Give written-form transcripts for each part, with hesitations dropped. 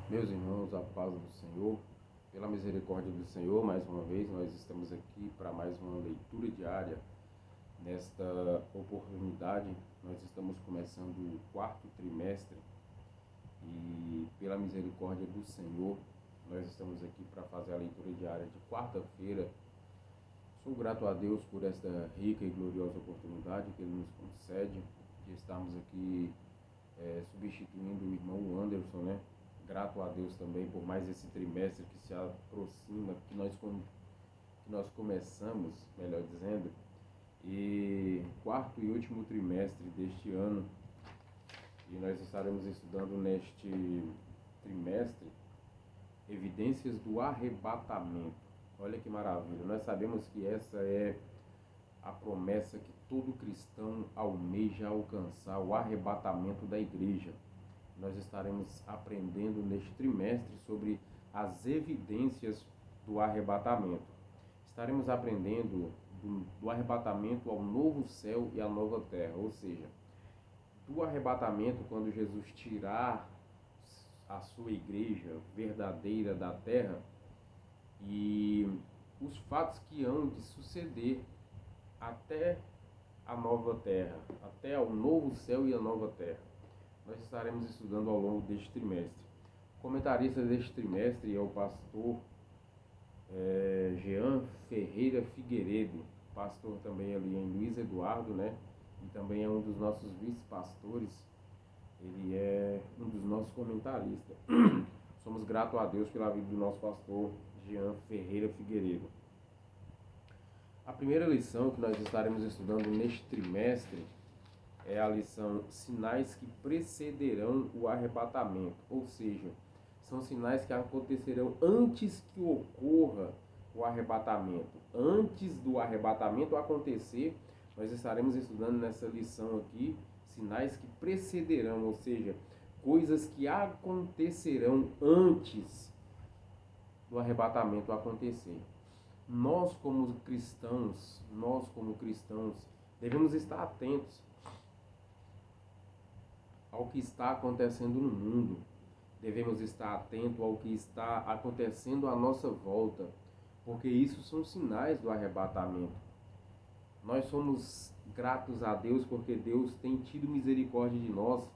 Meus irmãos, a paz do Senhor, pela misericórdia do Senhor, mais uma vez nós estamos aqui para mais uma leitura diária. Nesta oportunidade, nós estamos começando o quarto trimestre e, pela misericórdia do Senhor, nós estamos aqui para fazer a leitura diária de quarta-feira. Sou grato a Deus por esta rica e gloriosa oportunidade que Ele nos concede de estarmos aqui substituindo o irmão Anderson, né? Grato a Deus também por mais esse trimestre que se aproxima, que nós começamos, melhor dizendo, e quarto e último trimestre deste ano, e nós estaremos estudando neste trimestre evidências do arrebatamento. Olha que maravilha, nós sabemos que essa é a promessa que todo cristão almeja alcançar, o arrebatamento da igreja. Nós estaremos aprendendo neste trimestre sobre as evidências do arrebatamento. Estaremos aprendendo do arrebatamento ao novo céu e à nova terra, ou seja, do arrebatamento quando Jesus tirar a sua igreja verdadeira da terra e os fatos que hão de suceder até a nova terra, até o novo céu e a nova terra. Nós estaremos estudando ao longo deste trimestre. O comentarista deste trimestre é o pastor Jean Ferreira Figueiredo, pastor também ali em Luiz Eduardo, né? E também é um dos nossos vice-pastores. Ele é um dos nossos comentaristas. Somos gratos a Deus pela vida do nosso pastor Jean Ferreira Figueiredo. A primeira lição que nós estaremos estudando neste trimestre é a lição Sinais que precederão o arrebatamento, ou seja, são sinais que acontecerão antes que ocorra o arrebatamento. Antes do arrebatamento acontecer, nós estaremos estudando nessa lição aqui sinais que precederão, ou seja, coisas que acontecerão antes do arrebatamento acontecer. Nós como cristãos, devemos estar atentos ao que está acontecendo no mundo. Devemos estar atentos ao que está acontecendo à nossa volta, porque isso são sinais do arrebatamento. Nós somos gratos a Deus porque Deus tem tido misericórdia de nós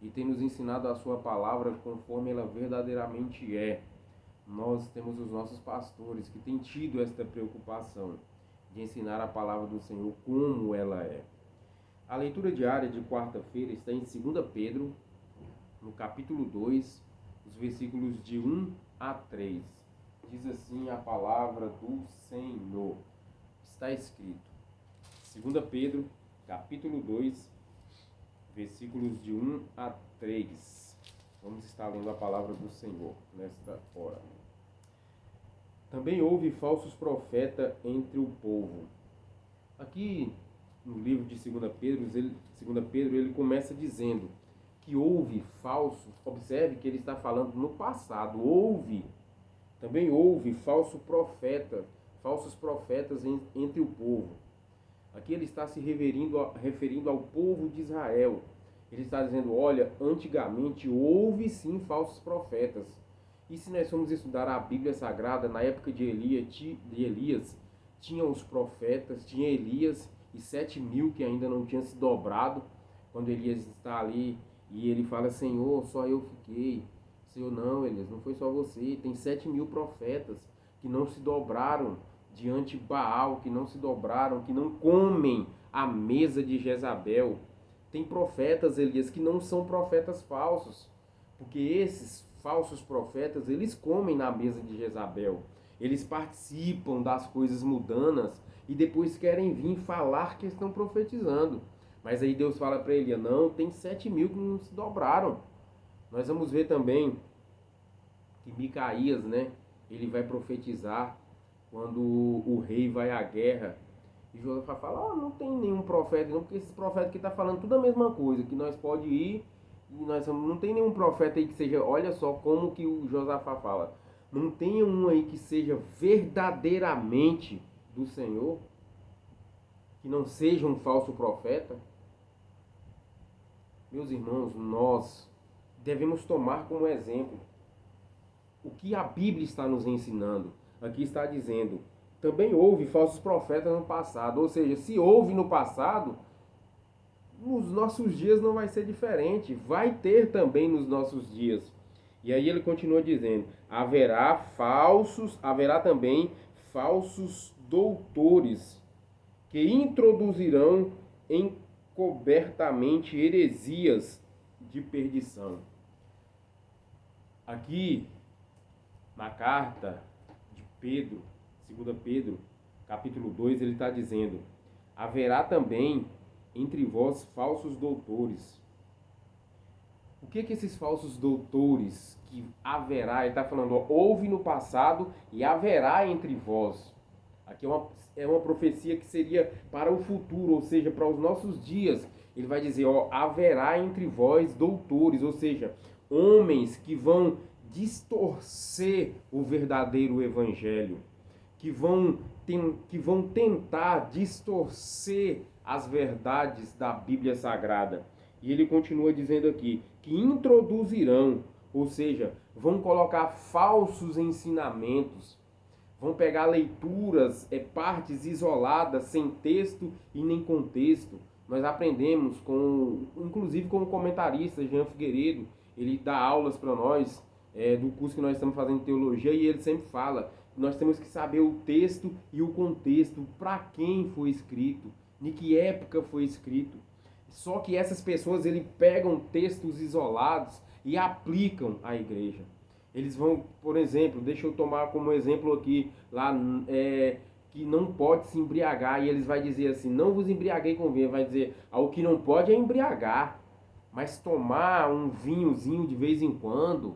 e tem nos ensinado a sua palavra conforme ela verdadeiramente é. Nós temos os nossos pastores que têm tido esta preocupação de ensinar a palavra do Senhor como ela é. A leitura diária de quarta-feira está em 2 Pedro, no capítulo 2, os versículos de 1 a 3. Diz assim a palavra do Senhor. Está escrito, 2 Pedro, capítulo 2, versículos de 1 a 3. Vamos estar lendo a palavra do Senhor nesta hora. Também houve falsos profetas entre o povo. Aqui no livro de 2 Pedro, ele começa dizendo que houve falsos. Observe que ele está falando no passado. Também houve falsos profetas entre o povo. Aqui ele está se referindo ao povo de Israel. Ele está dizendo, olha, antigamente houve sim falsos profetas. E se nós formos estudar a Bíblia Sagrada, na época de Elias, tinha os profetas, tinha Elias e 7.000 que ainda não tinham se dobrado. Quando Elias está ali e ele fala, Senhor, só eu fiquei. Senhor, não, Elias, não foi só você. Tem 7.000 profetas que não se dobraram diante de Baal, que não se dobraram, que não comem a mesa de Jezabel. Tem profetas, Elias, que não são profetas falsos, porque esses falsos profetas, eles comem na mesa de Jezabel. Eles participam das coisas mundanas e depois querem vir falar que estão profetizando. Mas aí Deus fala para ele, não, tem 7.000 que não se dobraram. Nós vamos ver também que Micaías, né, ele vai profetizar quando o rei vai à guerra. E Josafá fala, não tem nenhum profeta não, porque esses profetas que estão falando tudo a mesma coisa, que nós pode ir e nós não tem nenhum profeta aí que seja, olha só como que o Josafá fala, não tem um aí que seja verdadeiramente do Senhor, que não seja um falso profeta. Meus irmãos, nós devemos tomar como exemplo o que a Bíblia está nos ensinando. Aqui está dizendo, também houve falsos profetas no passado. Ou seja, se houve no passado, nos nossos dias não vai ser diferente. Vai ter também nos nossos dias. E aí ele continua dizendo, haverá também falsos doutores que introduzirão encobertamente heresias de perdição. Aqui, na carta de Pedro, 2 Pedro, capítulo 2, ele está dizendo, haverá também entre vós falsos doutores. O que esses falsos doutores que haverá, ele está falando, ó, houve no passado e haverá entre vós. Aqui é uma profecia que seria para o futuro, ou seja, para os nossos dias. Ele vai dizer, ó, haverá entre vós doutores, ou seja, homens que vão distorcer o verdadeiro evangelho, que vão tentar distorcer as verdades da Bíblia Sagrada. E ele continua dizendo aqui, que introduzirão, ou seja, vão colocar falsos ensinamentos, vão pegar leituras, partes isoladas, sem texto e nem contexto. Nós aprendemos, inclusive com o comentarista Jean Figueiredo, ele dá aulas para nós, do curso que nós estamos fazendo em teologia, e ele sempre fala, nós temos que saber o texto e o contexto, para quem foi escrito, em que época foi escrito. Só que essas pessoas, eles pegam textos isolados e aplicam à igreja. Eles vão, por exemplo, deixa eu tomar como exemplo aqui, lá, que não pode se embriagar, e eles vão dizer assim, não vos embriaguei com vinho, vai dizer, o que não pode é embriagar, mas tomar um vinhozinho de vez em quando,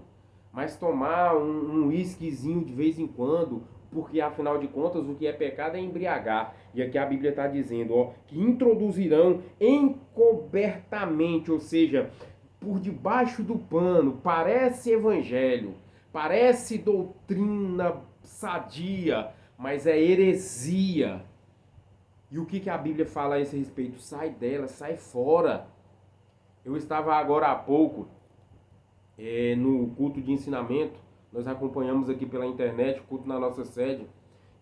mas tomar um whiskyzinho de vez em quando, porque afinal de contas o que é pecado é embriagar. E aqui a Bíblia está dizendo, ó, que introduzirão encobertamente, ou seja, por debaixo do pano, parece evangelho, parece doutrina sadia, mas é heresia. E o que a Bíblia fala a esse respeito? Sai dela, sai fora. Eu estava agora há pouco no culto de ensinamento, nós acompanhamos aqui pela internet o culto na nossa sede,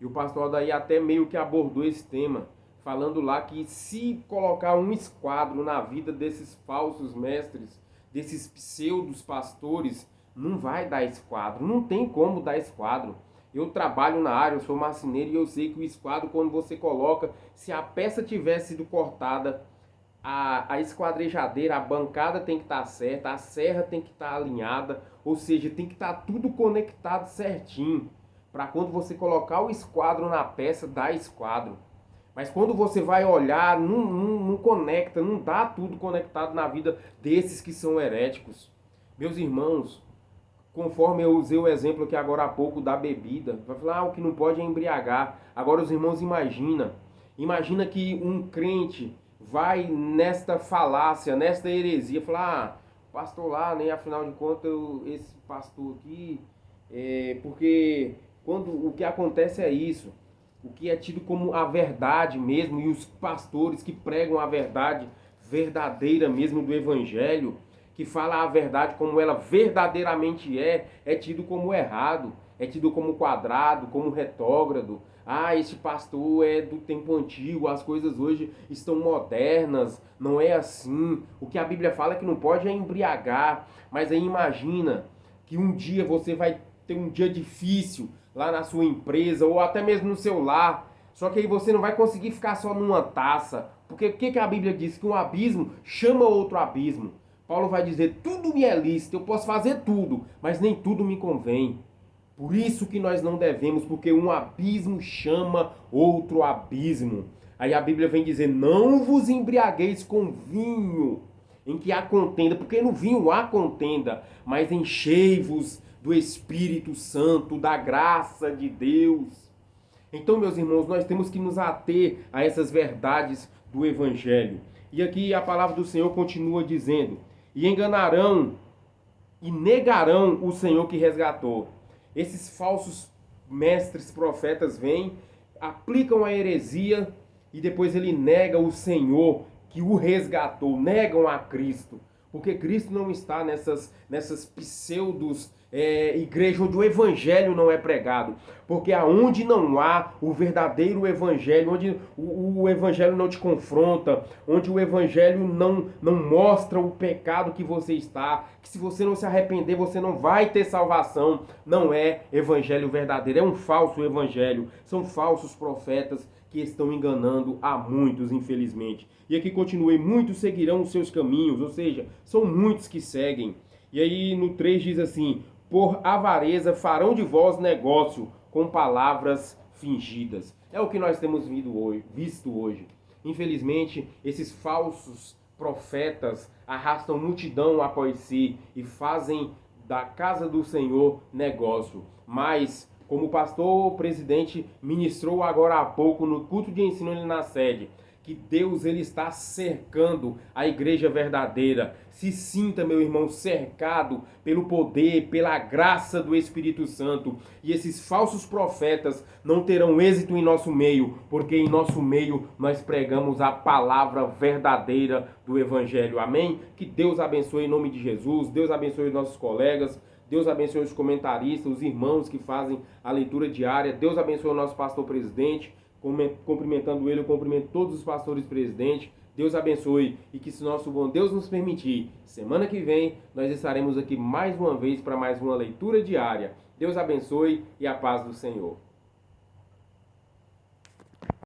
e o pastor daí até meio que abordou esse tema, falando lá que se colocar um esquadro na vida desses falsos mestres, desses pseudos pastores, não vai dar esquadro, não tem como dar esquadro. Eu trabalho na área, eu sou marceneiro, e eu sei que o esquadro, quando você coloca, se a peça tivesse sido cortada, a esquadrejadeira, a bancada tem que estar certa, a serra tem que estar alinhada, ou seja, tem que estar tudo conectado certinho, para quando você colocar o esquadro na peça, dá esquadro. Mas quando você vai olhar, não conecta, não dá tudo conectado na vida desses que são heréticos. Meus irmãos, conforme eu usei o exemplo aqui agora há pouco da bebida, vai falar, o que não pode é embriagar. Agora os irmãos imagina que um crente vai nesta falácia, nesta heresia, falar, pastor lá, né, afinal de contas, esse pastor aqui, porque quando o que acontece é isso, o que é tido como a verdade mesmo, e os pastores que pregam a verdade verdadeira mesmo do evangelho, que fala a verdade como ela verdadeiramente é tido como errado, é tido como quadrado, como retrógrado. Esse pastor é do tempo antigo, as coisas hoje estão modernas, não é assim. O que a Bíblia fala é que não pode é embriagar, mas aí imagina que um dia você vai ter um dia difícil lá na sua empresa, ou até mesmo no seu lar, só que aí você não vai conseguir ficar só numa taça, porque o que a Bíblia diz? Que um abismo chama outro abismo. Paulo vai dizer, tudo me é lícito, eu posso fazer tudo, mas nem tudo me convém. Por isso que nós não devemos, porque um abismo chama outro abismo. Aí a Bíblia vem dizer, não vos embriagueis com vinho, em que há contenda, porque no vinho há contenda, mas enchei-vos do Espírito Santo, da graça de Deus. Então, meus irmãos, nós temos que nos ater a essas verdades do Evangelho. E aqui a palavra do Senhor continua dizendo, e enganarão e negarão o Senhor que resgatou. Esses falsos mestres, profetas vêm, aplicam a heresia e depois ele nega o Senhor que o resgatou, negam a Cristo. Porque Cristo não está nessas pseudos igreja onde o evangelho não é pregado, porque aonde não há o verdadeiro evangelho, onde o evangelho não te confronta, onde o evangelho não mostra o pecado que você está, que se você não se arrepender você não vai ter salvação, não é evangelho verdadeiro, é um falso evangelho, são falsos profetas que estão enganando a muitos, infelizmente. E aqui continua, e muitos seguirão os seus caminhos, ou seja, são muitos que seguem. E aí no 3 diz assim, por avareza farão de vós negócio com palavras fingidas. É o que nós temos visto hoje. Infelizmente, esses falsos profetas arrastam multidão após si e fazem da casa do Senhor negócio. Mas, como o pastor presidente ministrou agora há pouco no culto de ensino ali na sede, que Deus ele está cercando a igreja verdadeira. Se sinta, meu irmão, cercado pelo poder, pela graça do Espírito Santo. E esses falsos profetas não terão êxito em nosso meio, porque em nosso meio nós pregamos a palavra verdadeira do Evangelho. Amém? Que Deus abençoe em nome de Jesus. Deus abençoe os nossos colegas. Deus abençoe os comentaristas, os irmãos que fazem a leitura diária. Deus abençoe o nosso pastor presidente. Cumprimentando ele, eu cumprimento todos os pastores presidentes. Deus abençoe e que se nosso bom Deus nos permitir, semana que vem nós estaremos aqui mais uma vez para mais uma leitura diária. Deus abençoe e a paz do Senhor.